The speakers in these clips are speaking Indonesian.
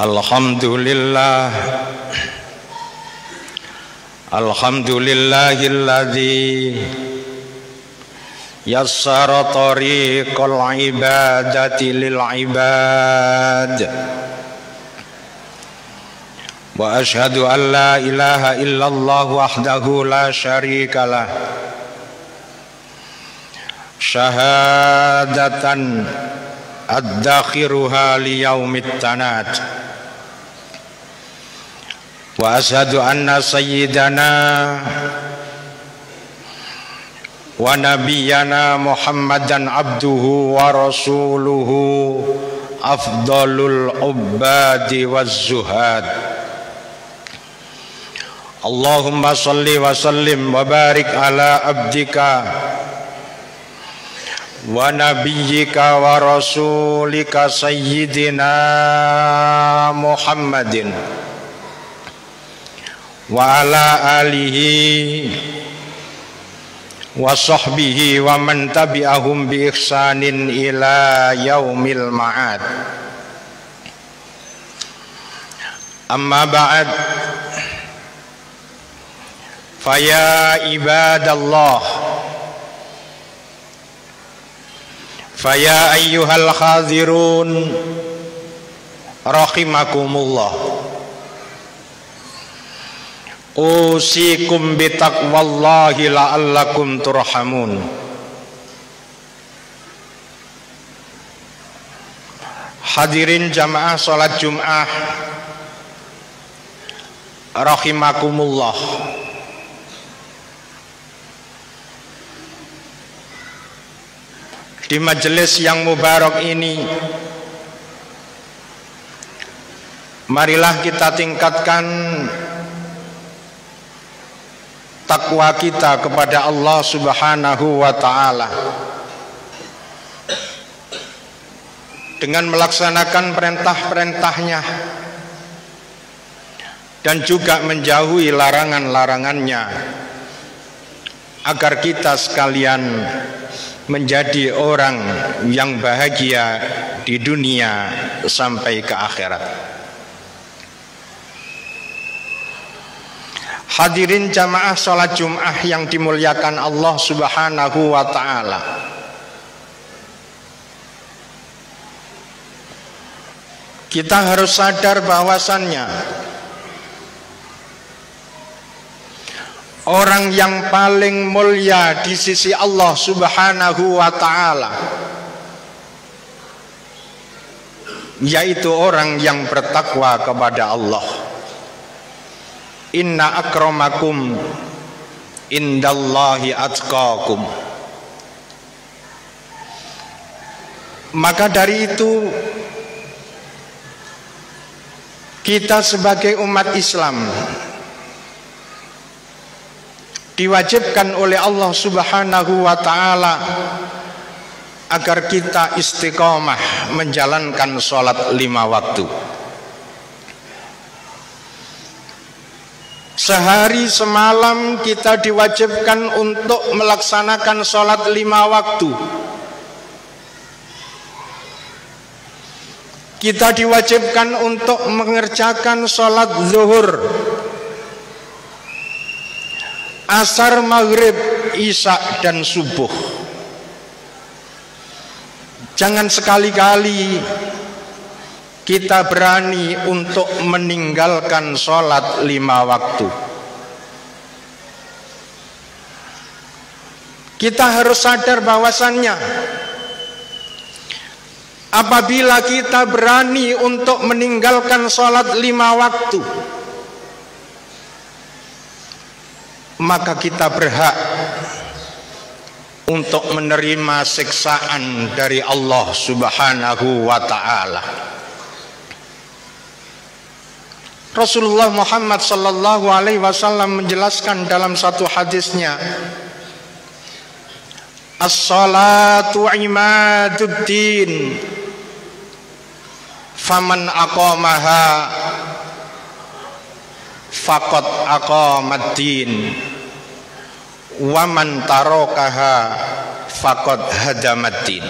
Alhamdulillah, alhamdulillahilladzi yassara tariqal ibadati lil ibad. Wa ashhadu an la ilaha illallah wahdahu la syarika lah, syahadatan ad-dakhiruha liyaumit tanad. Wa ashhadu anna sayyidana wa nabiyyana Muhammadan abduhu wa rasuluhu afdalul ubbadi waz zuhad. Allahumma salli wa sallim wa barik ala abdika wa nabiyyika wa rasulika sayyidina Muhammadin wa ala alihi wa sahbihi wa man tabi'ahum bi ihsanin ila yaumil ma'ad. Amma ba'd, faya ibadallah, faya ayyuhal khadhirun rahimakumullah, usikum bitaqwallahi la'allakum turhamun. Hadirin jamaah salat Jum'ah rahimakumullah. Di majelis yang mubarak ini, marilah kita tingkatkan takwa kita kepada Allah Subhanahu wa ta'ala dengan melaksanakan perintah-perintahnya dan juga menjauhi larangan-larangannya, agar kita sekalian menjadi orang yang bahagia di dunia sampai ke akhirat. Hadirin jamaah salat Jum'ah yang dimuliakan Allah Subhanahu wa ta'ala, kita harus sadar bahwasannya orang yang paling mulia di sisi Allah Subhanahu wa ta'ala yaitu orang yang bertakwa kepada Allah. Inna akramakum indallahi atqakum. Maka dari itu, kita sebagai umat Islam diwajibkan oleh Allah Subhanahu wa ta'ala agar kita istiqomah menjalankan sholat 5 waktu. Sehari semalam kita diwajibkan untuk melaksanakan sholat 5 waktu. Kita diwajibkan untuk mengerjakan sholat zuhur, asar, maghrib, isya, dan subuh. Jangan sekali-kali kita berani untuk meninggalkan sholat 5 waktu. Kita harus sadar bahwasannya apabila kita berani untuk meninggalkan sholat 5 waktu, maka kita berhak untuk menerima siksaan dari Allah Subhanahu wa ta'ala. Rasulullah Muhammad sallallahu alaihi wasallam menjelaskan dalam satu hadisnya, as-salatu imaduddin, faman aqamaha faqad aqamaddin, wa man tarakaha faqad hadamaddin.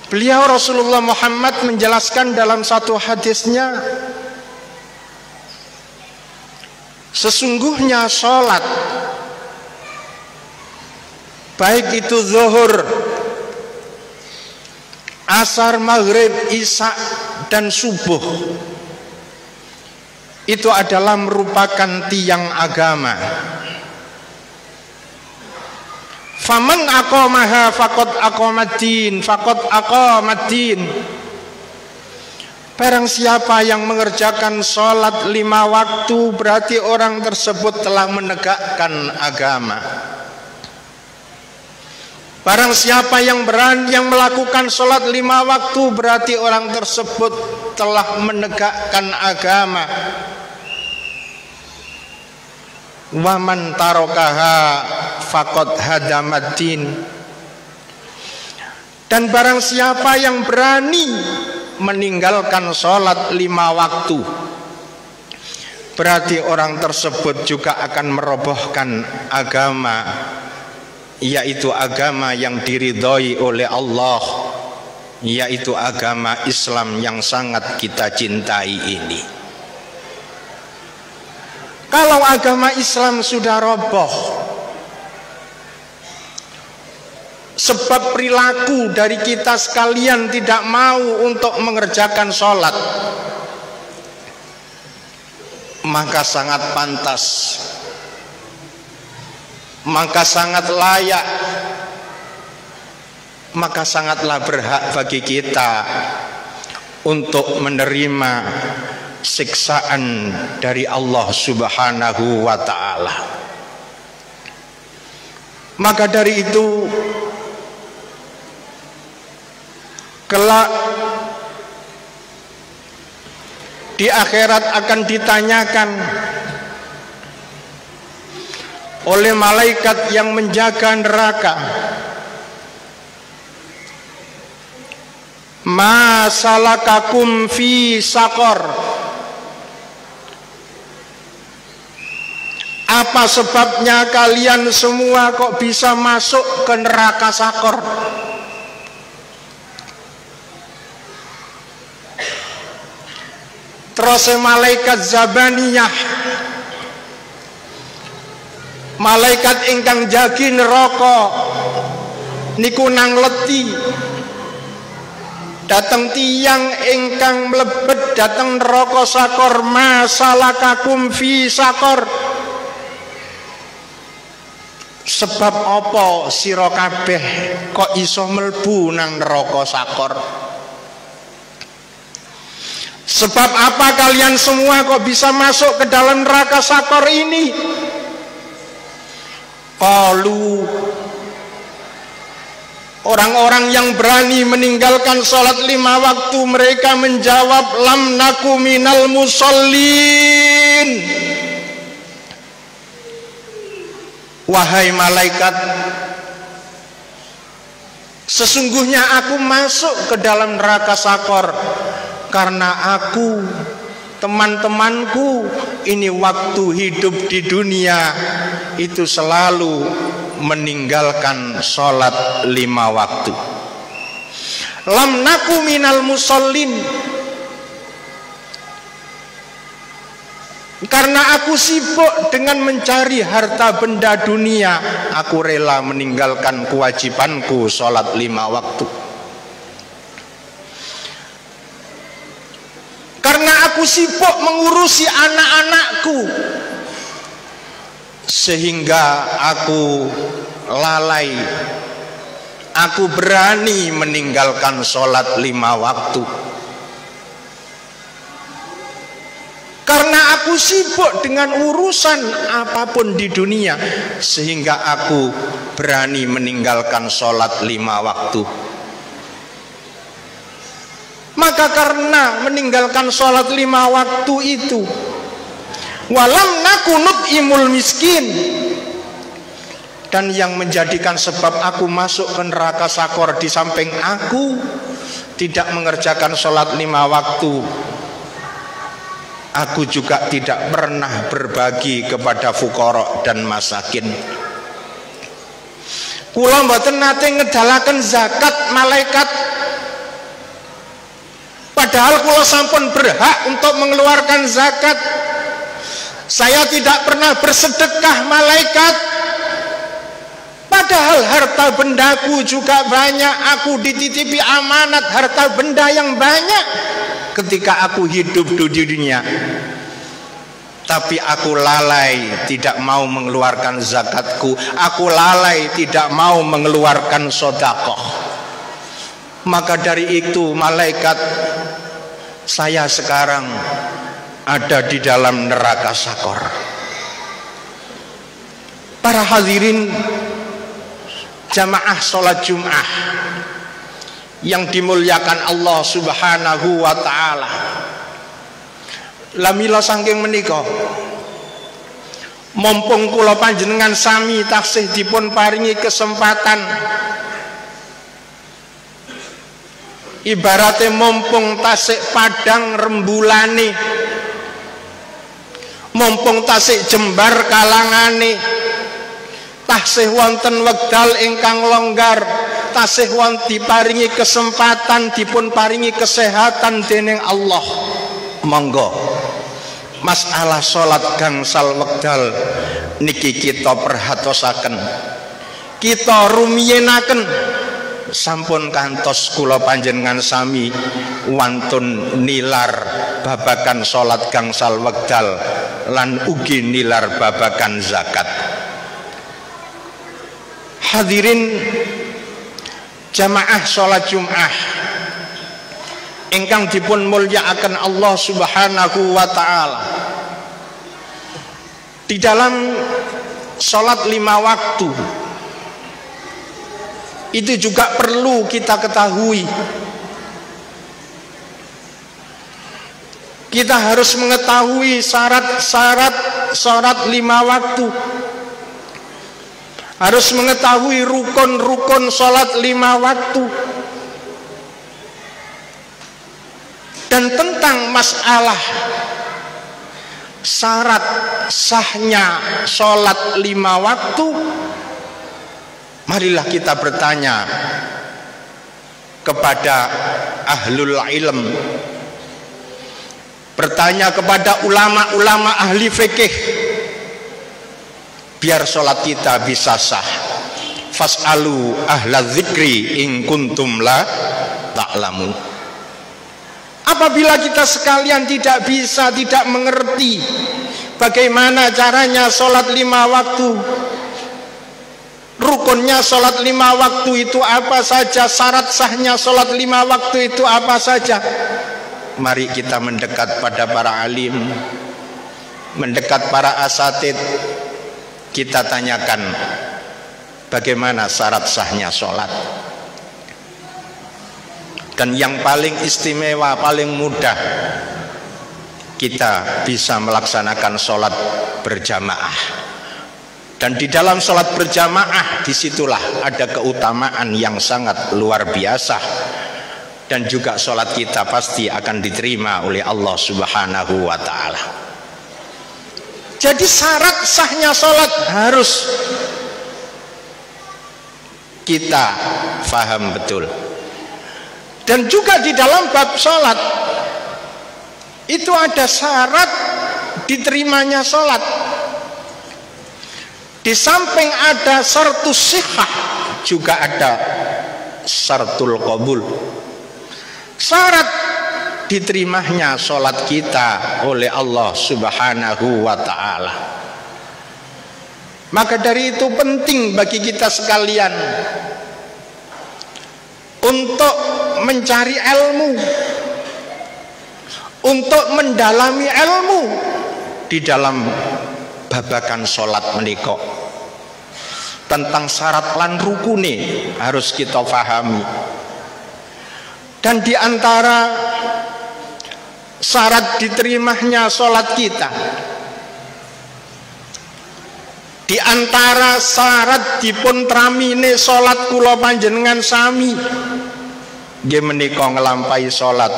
Beliau Rasulullah Muhammad menjelaskan dalam satu hadisnya, sesungguhnya sholat, baik itu zuhur, asar, maghrib, isya, dan subuh, itu adalah merupakan tiang agama. Faman aqamaha faqad aqamaddin, faqad aqamaddin. Barang siapa yang mengerjakan sholat 5 waktu, berarti orang tersebut telah menegakkan agama. Barang siapa yang melakukan sholat 5 waktu, berarti orang tersebut telah menegakkan agama. Waman tarokaha faqad hadamaddin. Dan barang siapa yang berani meninggalkan sholat 5 waktu, berarti orang tersebut juga akan merobohkan agama, yaitu agama yang diridhoi oleh Allah, yaitu agama Islam yang sangat kita cintai ini. Kalau agama Islam sudah roboh sebab perilaku dari kita sekalian tidak mau untuk mengerjakan sholat, maka sangat pantas, maka sangat layak, maka sangatlah berhak bagi kita untuk menerima siksaan dari Allah Subhanahu wa ta'ala. Maka dari itu, kelak di akhirat akan ditanyakan oleh malaikat yang menjaga neraka, ma salakakum fi saqar, apa sebabnya kalian semua kok bisa masuk ke neraka Sakor? Terus malaikat Zabaniyah, malaikat ingkang jagi neraka niku nang leti, dateng tiang ingkang mlebet dateng neraka Sakor, masalakakum fi Sakor. Sebab apa sira kabeh kok iso mlebu nang neraka Sakor? Sebab apa kalian semua kok bisa masuk ke dalam neraka Sakor ini? Qalu, orang-orang yang berani meninggalkan sholat 5 waktu, mereka menjawab, lam naku minal musallin. Wahai malaikat, sesungguhnya aku masuk ke dalam neraka Sakor karena aku, teman-temanku ini waktu hidup di dunia itu selalu meninggalkan sholat 5 waktu. Lam naku minal musallin, karena aku sibuk dengan mencari harta benda dunia, aku rela meninggalkan kewajibanku sholat 5 waktu. Karena aku sibuk mengurusi anak-anakku, sehingga aku lalai, aku berani meninggalkan sholat 5 waktu. Karena aku sibuk dengan urusan apapun di dunia, sehingga aku berani meninggalkan sholat 5 waktu. Maka karena meninggalkan sholat 5 waktu itu, walam nakunut imul miskin, dan yang menjadikan sebab aku masuk ke neraka Sakor, di samping aku tidak mengerjakan sholat 5 waktu, aku juga tidak pernah berbagi kepada fuqara dan masakin. Kula mboten nate ngedalaken zakat malaikat, Padahal kula sampun berhak untuk mengeluarkan zakat. Saya tidak pernah bersedekah malaikat. Padahal harta bendaku juga banyak. Aku dititipi amanat harta benda yang banyak ketika aku hidup di dunia. Tapi aku lalai tidak mau mengeluarkan zakatku. Aku lalai tidak mau mengeluarkan sedekah. Maka dari itu malaikat, saya sekarang ada di dalam neraka sakor. Para hadirin jamaah sholat Jum'ah yang dimuliakan Allah Subhanahu wa ta'ala, lamila saking menika mumpung kula panjenengan sami taksih dipun paringi kesempatan, ibaratnya mumpung tasik padang rembulane, mumpung tasik jembar kalangane, tasih wonten wekdal ingkang longgar, tasih wonten diparingi kesempatan, dipun paringi kesehatan dening Allah. Monggo masalah salat gangsal wekdal niki kita perhatosaken, kita rumiyenaken. Sampun kantos kula panjenengan sami wantun nilar babakan salat gangsal wekdal lan ugi nilar babakan zakat. Hadirin jamaah salat Jum'ah ingkang dipun mulyakaken Allah Subhanahu wa ta'ala, di dalam salat 5 waktu itu juga perlu kita ketahui. Kita harus mengetahui syarat-syarat salat 5 waktu, harus mengetahui rukun-rukun salat 5 waktu, dan tentang masalah syarat sahnya salat 5 waktu. Marilah kita bertanya kepada ahlul ilm, bertanya kepada ulama-ulama ahli fikih, biar sholat kita bisa sah. Fas'alu ahla dzikri in kuntum la ta'lamun. Apabila kita sekalian tidak bisa, tidak mengerti bagaimana caranya sholat 5 waktu, rukunnya sholat 5 waktu itu apa saja, syarat sahnya sholat 5 waktu itu apa saja, mari kita mendekat pada para alim, mendekat para asatid, kita tanyakan bagaimana syarat sahnya sholat. Dan yang paling istimewa, paling mudah, kita bisa melaksanakan sholat berjamaah. Dan di dalam sholat berjamaah, disitulah ada keutamaan yang sangat luar biasa. Dan juga sholat kita pasti akan diterima oleh Allah Subhanahu wa ta'ala. Jadi syarat sahnya sholat harus kita faham betul. Dan juga di dalam bab sholat itu ada syarat diterimanya sholat. Di samping ada syaratus sihah, juga ada syaratul qabul, syarat diterimanya sholat kita oleh Allah Subhanahu wa ta'ala. Maka dari itu penting bagi kita sekalian untuk mencari ilmu, untuk mendalami ilmu di dalam babakan sholat menika. Tentang syarat lan rukune harus kita pahami. Dan di antara syarat diterimanya sholat kita, di antara syarat dipun tramine sholat kula panjenengan sami, nggih menika nglampahi sholat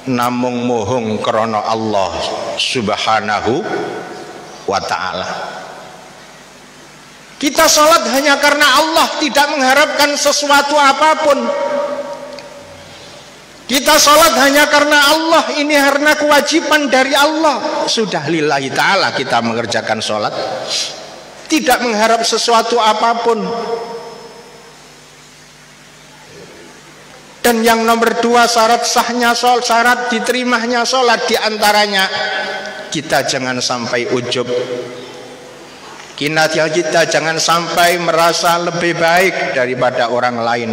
namung muhung krana Allah Subhanahu wa ta'ala. Kita sholat hanya karena Allah, tidak mengharapkan sesuatu apapun. Kita sholat hanya karena Allah, ini karena kewajiban dari Allah. Sudah lillahi ta'ala kita mengerjakan sholat, tidak mengharap sesuatu apapun. Dan yang nomor dua, syarat sahnya sholat, syarat diterimanya sholat diantaranya kita jangan sampai ujub. Kita jangan sampai merasa lebih baik daripada orang lain.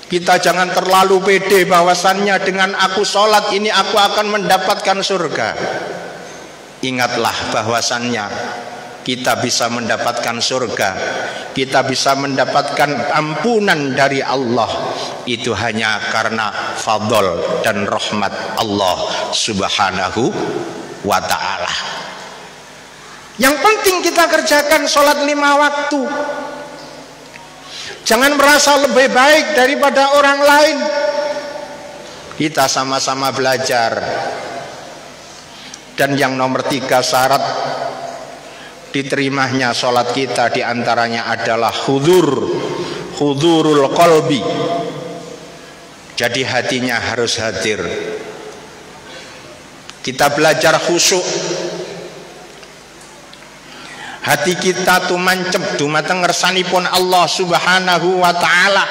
Kita jangan terlalu pede bahwasannya dengan aku sholat ini aku akan mendapatkan surga. Ingatlah bahwasannya kita bisa mendapatkan surga, kita bisa mendapatkan ampunan dari Allah, itu hanya karena fadl dan rahmat Allah subhanahu wa ta'ala. Yang penting kita kerjakan sholat 5 waktu. Jangan merasa lebih baik daripada orang lain. Kita sama-sama belajar. Dan yang nomor 3, syarat diterimanya sholat kita diantaranya adalah hudurul qalbi. Jadi hatinya harus hadir. Kita belajar khusyuk. Hati kita tuh mancep dumateng ngersanipun Allah subhanahu wa ta'ala.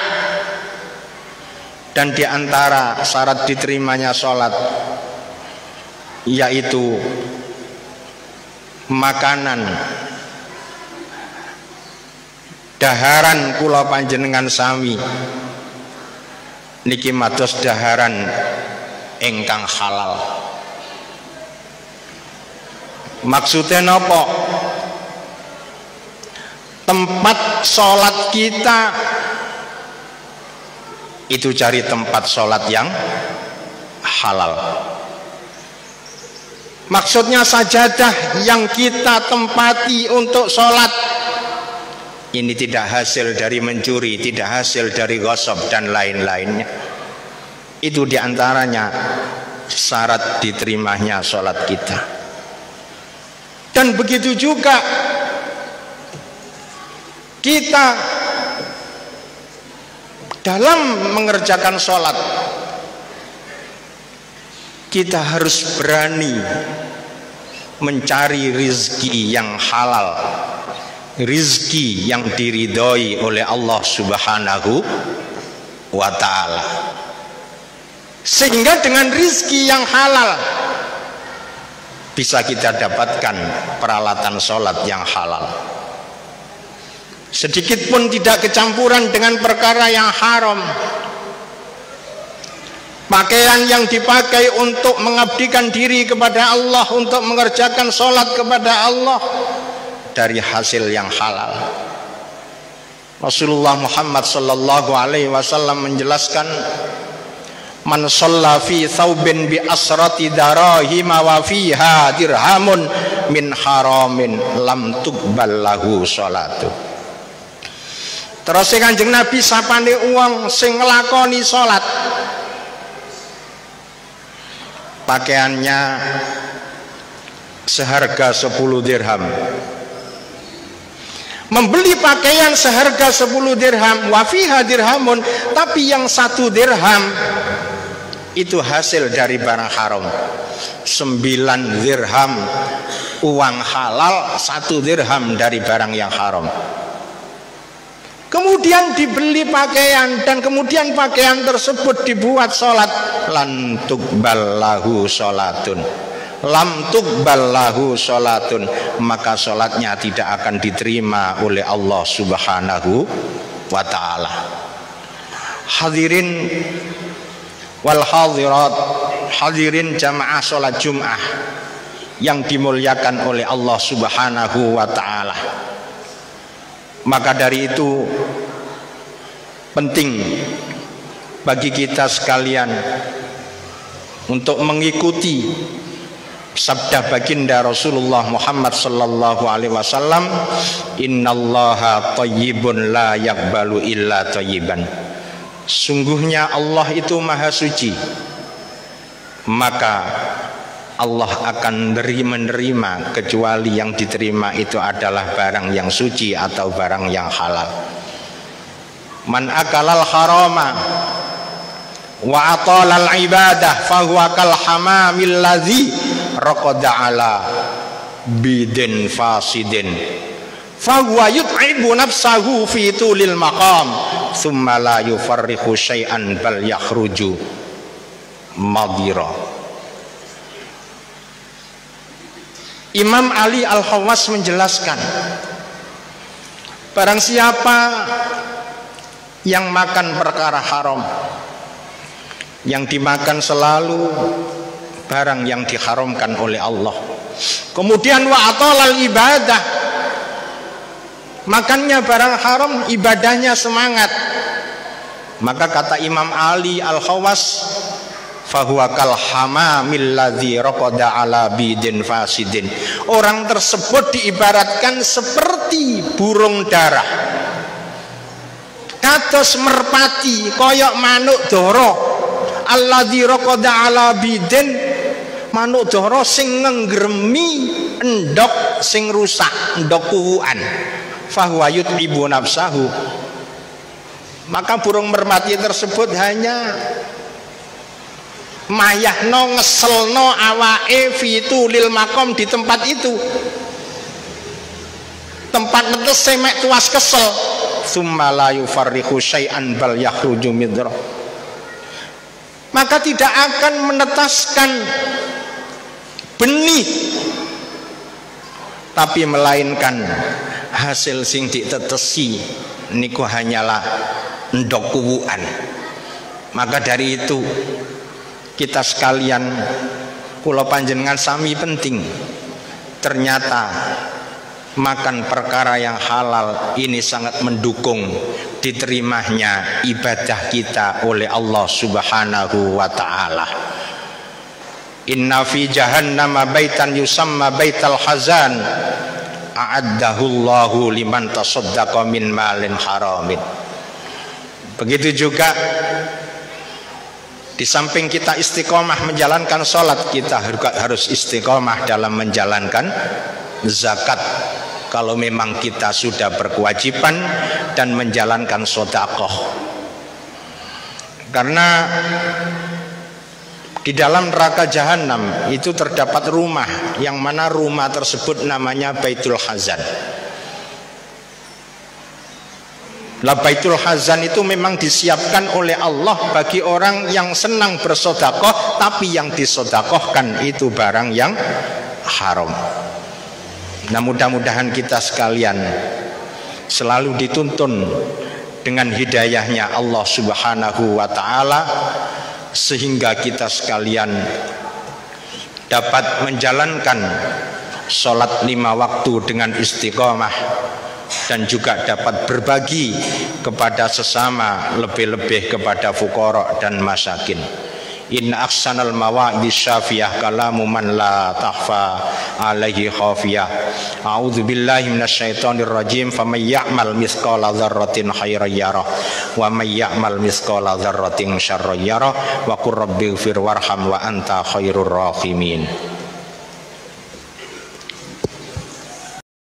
Dan diantara syarat diterimanya sholat yaitu makanan daharan kula panjenengan sami niki mados daharan ingkang halal. Maksudnya napa? Tempat sholat kita itu cari tempat sholat yang halal. Maksudnya sajadah yang kita tempati untuk sholat ini tidak hasil dari mencuri, tidak hasil dari gosok dan lain-lainnya. Itu diantaranya syarat diterimanya sholat kita. Dan begitu juga kita dalam mengerjakan sholat, kita harus berani mencari rizki yang halal, rizki yang diridhoi oleh Allah subhanahu wa ta'ala. Sehingga dengan rizki yang halal bisa kita dapatkan peralatan sholat yang halal. Sedikit pun tidak kecampuran dengan perkara yang haram. Pakaian yang dipakai untuk mengabdikan diri kepada Allah, untuk mengerjakan sholat kepada Allah dari hasil yang halal. Rasulullah Muhammad sallallahu alaihi wasallam menjelaskan, man shalla fi thawbin bi asrati darahim wa fiha dirhamun min haramin lam tuqbal lahu sholatu. Terus Kanjeng Nabi sapane uang sing nglakoni salat pakaiannya seharga 10 dirham, membeli pakaian seharga 10 dirham wa fiha dirhamun, tapi yang 1 dirham itu hasil dari barang haram. 9 dirham uang halal, 1 dirham dari barang yang haram. Kemudian dibeli pakaian dan kemudian pakaian tersebut dibuat sholat, lan tuqbal lahu sholatun, lam tuqbal lahu sholatun, maka sholatnya tidak akan diterima oleh Allah subhanahu wa ta'ala. Hadirin wal hadirat, hadirin jamaah sholat Jum'ah yang dimuliakan oleh Allah subhanahu wa ta'ala. Maka dari itu penting bagi kita sekalian untuk mengikuti sabda baginda Rasulullah Muhammad sallallahu alaihi wasallam, innallaha thayyibun la yaqbalu illa thayyiban. Sungguhnya Allah itu maha suci, maka Allah akan menerima kecuali yang diterima itu adalah barang yang suci atau barang yang halal. Man akalal harama wa atalal ibadah fahuwa kal hamamil ladzi raqada ala bidin fasidin fahuwa yut'ibu nafsahu fi tulil maqam thumma la yufarriqu syai'an bal yakhruju madira. Imam Ali Al-Khawas menjelaskan, barang siapa yang makan perkara haram, yang dimakan selalu barang yang diharamkan oleh Allah, kemudian wa atalal ibadah, makannya barang haram, ibadahnya semangat, maka kata Imam Ali Al-Khawas, fahuwa kal hamamil ladzi raqada ala bidin fasidin, orang tersebut diibaratkan seperti burung darah kados merpati koyok manuk dara, alladzi raqada ala bidin, manuk dara sing ngenggremi endok sing rusak, endok kuwukan, fahuwa yut'ibu nafsahu, maka burung merpati tersebut hanya mayahno ngeselno awake fitulil makom, di tempat itu, tempat netes semek tuas kesel, summa la yufarriqu syai'an bal yakhruju midra, maka tidak akan menetaskan benih, tapi melainkan hasil sing ditetesi niku hanyalah endok kuwukan. Maka dari itu kita sekalian, kula panjenengan sami penting, ternyata makan perkara yang halal ini sangat mendukung diterimanya ibadah kita oleh Allah Subhanahu wa ta'ala. Inna fi jahannama baitan yusamma baital hazan a'addahullahu liman tasaddaqa min malin haramin. Begitu juga di samping kita istiqomah menjalankan sholat, kita harus istiqomah dalam menjalankan zakat kalau memang kita sudah berkewajiban, dan menjalankan sedekah. Karena di dalam neraka jahanam itu terdapat rumah, yang mana rumah tersebut namanya Baitul Hazan. Baitul Hazan itu memang disiapkan oleh Allah bagi orang yang senang bersedekah, tapi yang disedekahkan itu barang yang haram. Nah, mudah-mudahan kita sekalian selalu dituntun dengan hidayahnya Allah Subhanahu wa ta'ala, sehingga kita sekalian dapat menjalankan sholat 5 waktu dengan istiqomah, dan juga dapat berbagi kepada sesama, lebih-lebih kepada fuqara dan masakin. Inna ahsanal mawa'idis syafiyah kalamu man la takhfa alaihi khafiyah. A'udzu billahi minasyaitonir rajim. Faman ya'mal mithqala dzarratin khairan yarah wa man ya'mal mithqala dzarratin syarran yarah wa qur rabbighfir warham wa anta khairur rahimin.